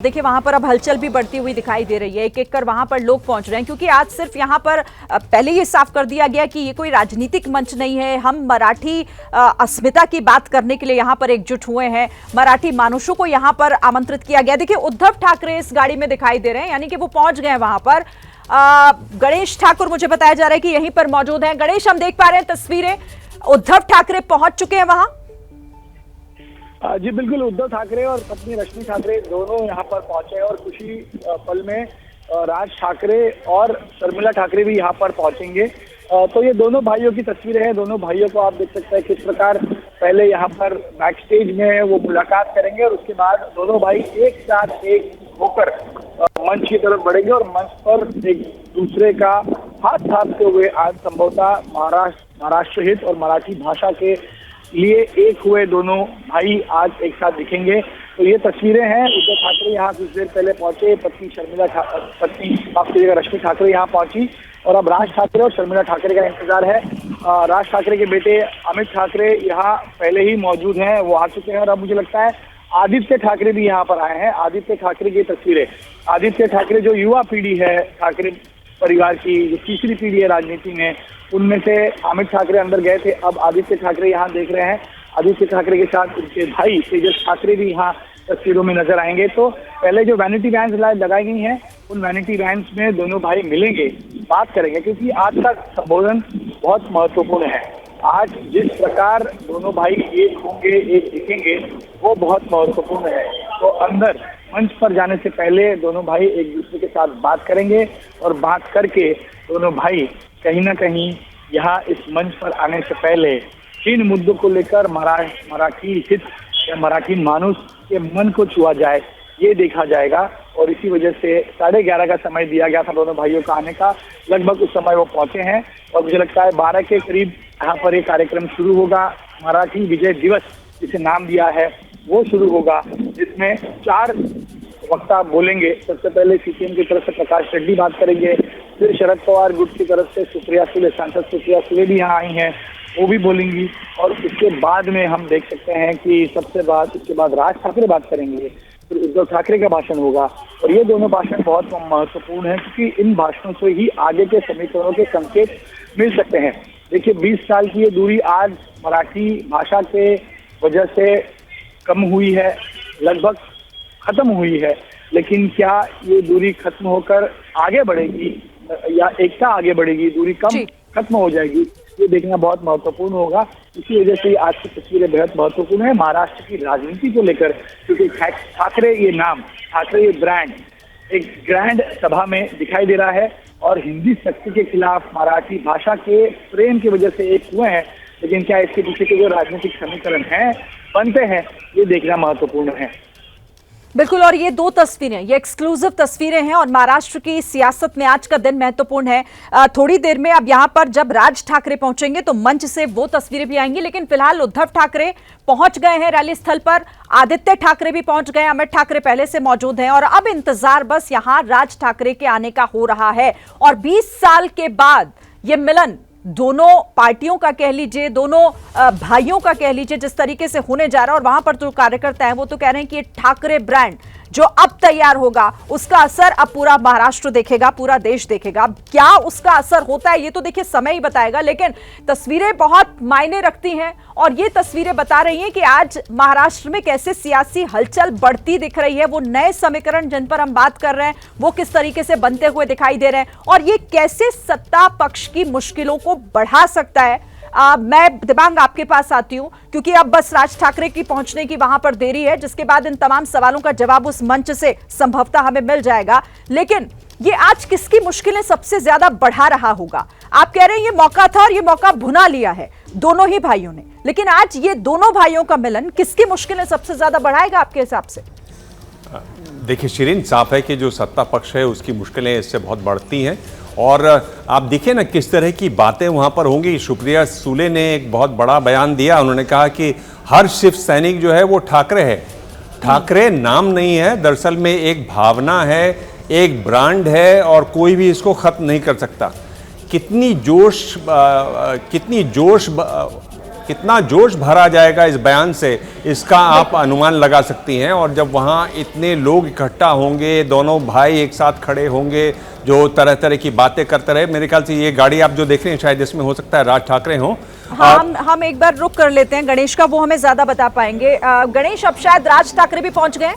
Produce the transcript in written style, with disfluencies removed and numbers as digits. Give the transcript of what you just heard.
देखिए वहां पर अब हलचल भी बढ़ती हुई दिखाई दे रही है। एक एक कर वहां पर लोग पहुंच रहे हैं क्योंकि आज सिर्फ यहां पर पहले ये साफ कर दिया गया कि ये कोई राजनीतिक मंच नहीं है। हम मराठी अस्मिता की बात करने के लिए यहां पर एकजुट हुए हैं। मराठी मानुषों को यहां पर आमंत्रित किया गया। देखिए उद्धव ठाकरे इस गाड़ी में दिखाई दे रहे हैं, यानी कि वो पहुंच गए हैं वहां पर। गणेश ठाकुर मुझे बताया जा रहा है कि यहीं पर मौजूद हैं। गणेश, हम देख पा रहे हैं तस्वीरें, उद्धव ठाकरे पहुंच चुके हैं वहां। जी बिल्कुल, उद्धव ठाकरे और पत्नी रश्मि ठाकरे दोनों यहाँ पर पहुंचे और कुछ ही पल में राज ठाकरे और शर्मिला ठाकरे भी यहाँ पर पहुंचेंगे। तो ये दोनों भाइयों की तस्वीरें हैं। दोनों भाइयों को आप देख सकते हैं किस प्रकार पहले यहाँ पर बैक स्टेज में वो मुलाकात करेंगे और उसके बाद दोनों भाई एक साथ एक होकर मंच की तरफ बढ़ेंगे और मंच पर एक दूसरे का हाथ थापते हुए आज संभवतः महाराष्ट्र हित और मराठी भाषा के लिए एक हुए दोनों भाई आज एक साथ दिखेंगे। तो ये तस्वीरें हैं। उद्धव ठाकरे यहाँ कुछ देर पहले पहुंचे, पत्नी रश्मि ठाकरे यहाँ पहुंची और अब राज ठाकरे और शर्मिला ठाकरे का इंतजार है। राज ठाकरे के बेटे अमित ठाकरे यहाँ पहले ही मौजूद हैं, वो आ चुके हैं और अब मुझे लगता है आदित्य ठाकरे भी यहाँ पर आए हैं। आदित्य ठाकरे की तस्वीरें, आदित्य ठाकरे जो युवा पीढ़ी है ठाकरे परिवार की, जो तीसरी पीढ़ी है राजनीति में, उनमें से अमित ठाकरे अंदर गए थे, अब आदित्य ठाकरे यहाँ देख रहे हैं। आदित्य ठाकरे के साथ उनके भाई तेजस ठाकरे भी यहाँ तस्वीरों में नजर आएंगे। तो पहले जो वैनिटी वैन्स लगाई गई हैं, उन वैनिटी वैन्स में दोनों भाई मिलेंगे, बात करेंगे, क्योंकि आज का संबोधन बहुत महत्वपूर्ण है। आज जिस प्रकार दोनों भाई एक होंगे, एक दिखेंगे, वो बहुत महत्वपूर्ण है। तो अंदर मंच पर जाने से पहले दोनों भाई एक दूसरे के साथ बात करेंगे और बात करके दोनों भाई कहीं ना कहीं यहाँ इस मंच पर आने से पहले किन मुद्दों को लेकर मराठी हित या मराठी मानुष के मन को छुआ जाए, ये देखा जाएगा। और इसी वजह से 11:30 का समय दिया गया था दोनों भाइयों का आने का। लगभग उस समय वो पहुंचे हैं और मुझे लगता है 12 के करीब यहाँ पर एक कार्यक्रम शुरू होगा। मराठी विजय दिवस जिसे नाम दिया है वो शुरू होगा, जिसमें 4 वक्ता बोलेंगे। सबसे पहले सीपीएम की तरफ से प्रकाश रेड्डी बात करेंगे, फिर शरद पवार गुट की तरफ से सुप्रिया सुले, सांसद सुप्रिया सुले भी यहाँ आई हैं, वो भी बोलेंगी। और इसके बाद में हम देख सकते हैं कि इसके बाद राज ठाकरे बात करेंगे, फिर उद्धव ठाकरे का भाषण होगा। और ये दोनों भाषण बहुत महत्वपूर्ण है क्योंकि इन भाषणों से ही आगे के समीकरणों के संकेत मिल सकते हैं। देखिए 20 साल की ये दूरी आज मराठी भाषा के वजह से कम हुई है, लगभग खत्म हुई है, लेकिन क्या ये दूरी खत्म होकर आगे बढ़ेगी या एकता आगे बढ़ेगी, दूरी कम खत्म हो जाएगी, ये देखना बहुत महत्वपूर्ण होगा। इसी वजह से आज की तस्वीरें बेहद महत्वपूर्ण है महाराष्ट्र की राजनीति को लेकर, क्योंकि ठाकरे ये नाम, ठाकरे ये ब्रांड एक ग्रैंड सभा में दिखाई दे रहा है और हिंदी शक्ति के खिलाफ मराठी भाषा के प्रेम की वजह से एक हुए हैं। लेकिन क्या इसके पीछे के जो राजनीतिक समीकरण हैं, बनते हैं, ये देखना महत्वपूर्ण है। बिल्कुल, और ये 2 तस्वीरें, ये एक्सक्लूसिव तस्वीरें हैं और महाराष्ट्र की सियासत में आज का दिन महत्वपूर्ण है। थोड़ी देर में अब यहाँ पर जब राज ठाकरे पहुंचेंगे तो मंच से वो तस्वीरें भी आएंगी, लेकिन फिलहाल उद्धव ठाकरे पहुंच गए हैं रैली स्थल पर, आदित्य ठाकरे भी पहुंच गए, अमित ठाकरे पहले से मौजूद हैं और अब इंतजार बस यहाँ राज ठाकरे के आने का हो रहा है। और 20 साल के बाद ये मिलन दोनों पार्टियों का कह लीजिए, दोनों भाइयों का कह लीजिए, जिस तरीके से होने जा रहा है। और वहां पर जो कार्यकर्ता हैं वो तो कह रहे हैं कि ये ठाकरे ब्रांड जो अब तैयार होगा उसका असर अब पूरा महाराष्ट्र देखेगा, पूरा देश देखेगा। अब क्या उसका असर होता है ये तो देखिए समय ही बताएगा, लेकिन तस्वीरें बहुत मायने रखती हैं और ये तस्वीरें बता रही हैं कि आज महाराष्ट्र में कैसे सियासी हलचल बढ़ती दिख रही है। वो नए समीकरण जिन पर हम बात कर रहे हैं वो किस तरीके से बनते हुए दिखाई दे रहे हैं और ये कैसे सत्ता पक्ष की मुश्किलों को बढ़ा सकता है। मैं दिबांग आपके पास आती हूं क्योंकि अब बस राज ठाकरे की पहुंचने की वहां पर देरी है, जिसके बाद इन तमाम सवालों का जवाब उस मंच से संभवतः हमें मिल जाएगा। लेकिन ये आज किसकी मुश्किलें सबसे ज्यादा बढ़ा रहा होगा? आप कह रहे हैं ये मौका था और ये मौका भुना लिया है दोनों ही भाइयों ने, लेकिन आज ये दोनों भाइयों का मिलन किसकी मुश्किलें सबसे ज्यादा बढ़ाएगा आपके हिसाब से? देखिए शिरीन, साफ है कि जो सत्ता पक्ष है उसकी मुश्किलें इससे बहुत बढ़ती हैं और आप देखिए ना किस तरह की बातें वहाँ पर होंगी। सुप्रिया सुले ने एक बहुत बड़ा बयान दिया, उन्होंने कहा कि हर शिव सैनिक जो है वो ठाकरे है। ठाकरे नाम नहीं है, दरअसल में एक भावना है, एक ब्रांड है और कोई भी इसको खत्म नहीं कर सकता। कितनी जोश कितना जोश भरा जाएगा इस बयान से, इसका आप अनुमान लगा सकती हैं। और जब वहाँ इतने लोग इकट्ठा होंगे, दोनों भाई एक साथ खड़े होंगे जो तरह तरह की बातें करते रहे, मेरे ख्याल से ये गाड़ी आप जो देख रहे हैं शायद इसमें हो सकता है राज ठाकरे हों। हाँ, हम एक बार रुक कर लेते हैं गणेश का, वो हमें ज्यादा बता पाएंगे। गणेश, अब शायद राज ठाकरे भी पहुंच गए।